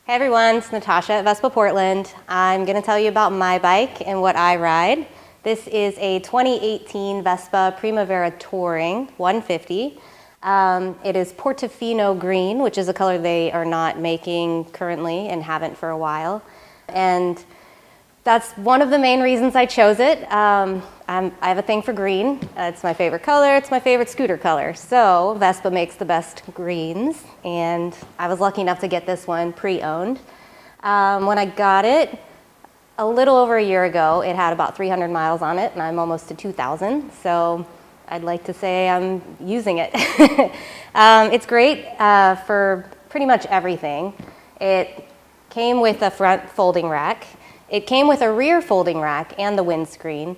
Hey everyone, it's Natasha at Vespa Portland. I'm going to tell you about my bike and what I ride. This is a 2018 Vespa Primavera Touring 150. It is Portofino green, which is a color they are not making currently and haven't for a while. And that's one of the main reasons I chose it. I have a thing for green. It's my favorite color. It's my favorite scooter color. So Vespa makes the best greens, and I was lucky enough to get this one pre-owned. When I got it a little over a year ago, it had about 300 miles on it, and I'm almost to 2,000. So I'd like to say I'm using it. It's great for pretty much everything. It came with a front folding rack. It came with a rear folding rack and the windscreen.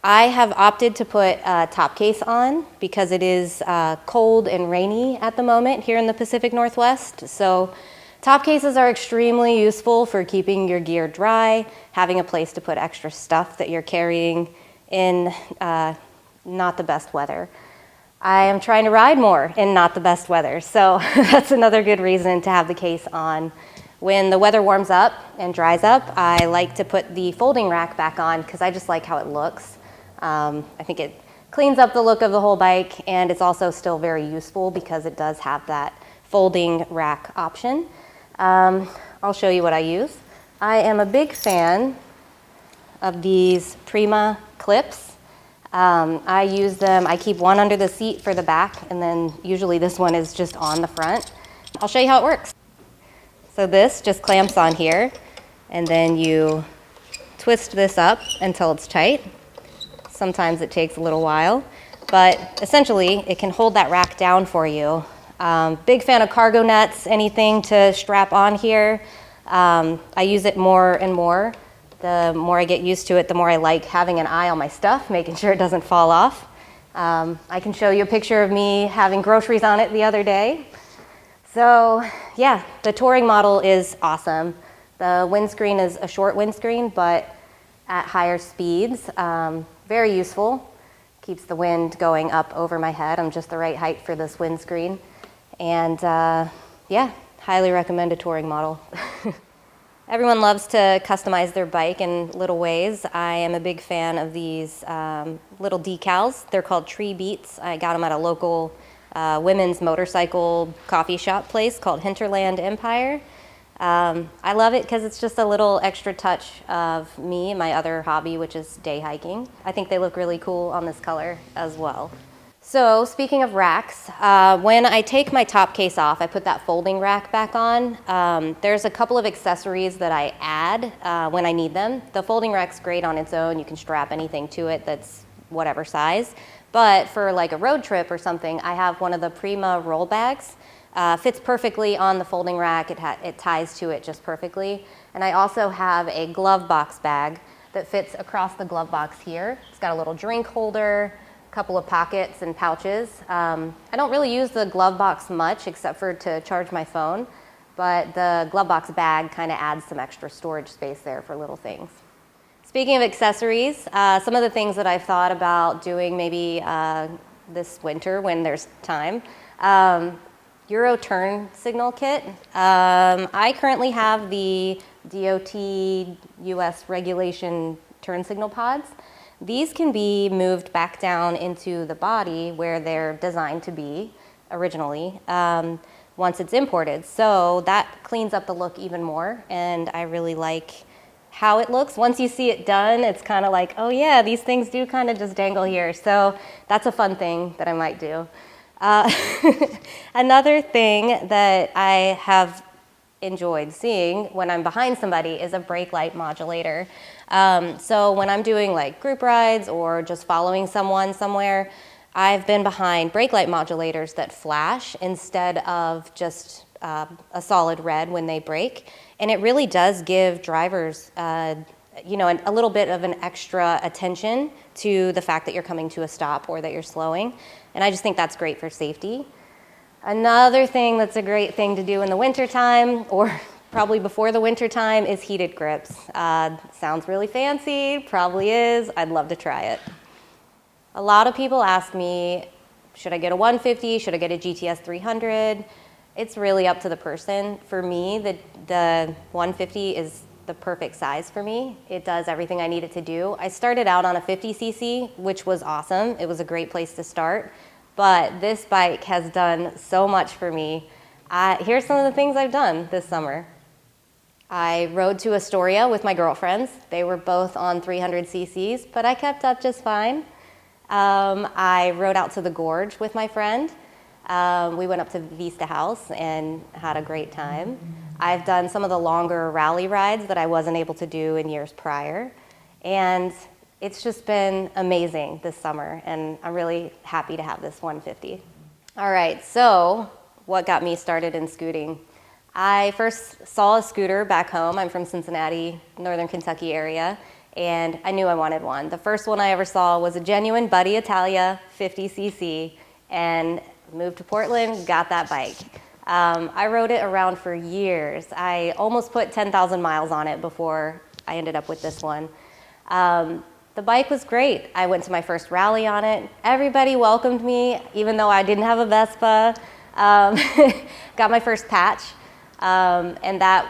I have opted to put a top case on because it is cold and rainy at the moment here in the Pacific Northwest. So top cases are extremely useful for keeping your gear dry, having a place to put extra stuff that you're carrying in not the best weather. I am trying to ride more in not the best weather, so that's another good reason to have the case on. When the weather warms up and dries up, I like to put the folding rack back on because I just like how it looks. I think it cleans up the look of the whole bike, and it's also still very useful because it does have that folding rack option. I'll show you what I use. I am a big fan of these Prima clips. I use them, I keep one under the seat for the back, and then usually this one is just on the front. I'll show you how it works. So this just clamps on here, and then you twist this up until it's tight. Sometimes it takes a little while, but essentially it can hold that rack down for you. Big fan of cargo nets, anything to strap on here. I use it more and more. The more I get used to it, the more I like having an eye on my stuff, making sure it doesn't fall off. I can show you a picture of me having groceries on it the other day. So yeah, the touring model is awesome. The windscreen is a short windscreen, but at higher speeds, very useful. Keeps the wind going up over my head. I'm just the right height for this windscreen. And yeah, highly recommend a touring model. Everyone loves to customize their bike in little ways. I am a big fan of these little decals. They're called Tree Beats. I got them at a local women's motorcycle coffee shop place called Hinterland Empire. I love it because it's just a little extra touch of me and my other hobby, which is day hiking. I think they look really cool on this color as well. So speaking of racks, when I take my top case off, I put that folding rack back on. There's a couple of accessories that I add when I need them. The folding rack's great on its own. You can strap anything to it that's whatever size. But for like a road trip or something, I have one of the Prima roll bags. Fits perfectly on the folding rack. It ties to it just perfectly. And I also have a glove box bag that fits across the glove box here. It's got a little drink holder, a couple of pockets and pouches. I don't really use the glove box much except for to charge my phone, but the glove box bag kind of adds some extra storage space there for little things. Speaking of accessories, some of the things that I've thought about doing maybe this winter when there's time. Euro turn signal kit. I currently have the DOT US regulation turn signal pods. These can be moved back down into the body where they're designed to be originally once it's imported. So that cleans up the look even more, and I really like how it looks. Once you see it done, it's kind of like, oh yeah, these things do kind of just dangle here. So that's a fun thing that I might do. Another thing that I have enjoyed seeing when I'm behind somebody is a brake light modulator. So when I'm doing like group rides or just following someone somewhere, I've been behind brake light modulators that flash instead of just a solid red when they brake. And it really does give drivers a little bit of an extra attention to the fact that you're coming to a stop or that you're slowing. And I just think that's great for safety. Another thing that's a great thing to do in the wintertime, or probably before the wintertime, is heated grips. Sounds really fancy, probably is. I'd love to try it. A lot of people ask me, should I get a 150? Should I get a GTS 300? It's really up to the person. For me, the 150 is the perfect size for me. It does everything I need it to do. I started out on a 50cc, which was awesome. It was a great place to start. But this bike has done so much for me. Here's some of the things I've done this summer. I rode to Astoria with my girlfriends. They were both on 300cc's, but I kept up just fine. I rode out to the Gorge with my friend. We went up to Vista House and had a great time. I've done some of the longer rally rides that I wasn't able to do in years prior. And it's just been amazing this summer, and I'm really happy to have this 150. All right, so what got me started in scooting? I first saw a scooter back home. I'm from Cincinnati, Northern Kentucky area, and I knew I wanted one. The first one I ever saw was a genuine Buddy Italia 50cc, and moved to Portland, got that bike. I rode it around for years. I almost put 10,000 miles on it before I ended up with this one. The bike was great. I went to my first rally on it. Everybody welcomed me, even though I didn't have a Vespa. Got my first patch, and that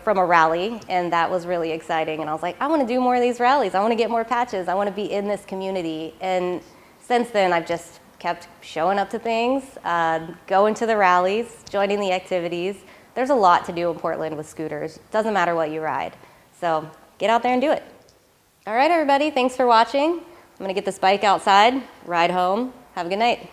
from a rally, and that was really exciting. And I was like, I want to do more of these rallies. I want to get more patches. I want to be in this community. And since then, I've just kept showing up to things, going to the rallies, joining the activities. There's a lot to do in Portland with scooters. Doesn't matter what you ride. So get out there and do it. All right, everybody, thanks for watching. I'm gonna get this bike outside, ride home. Have a good night.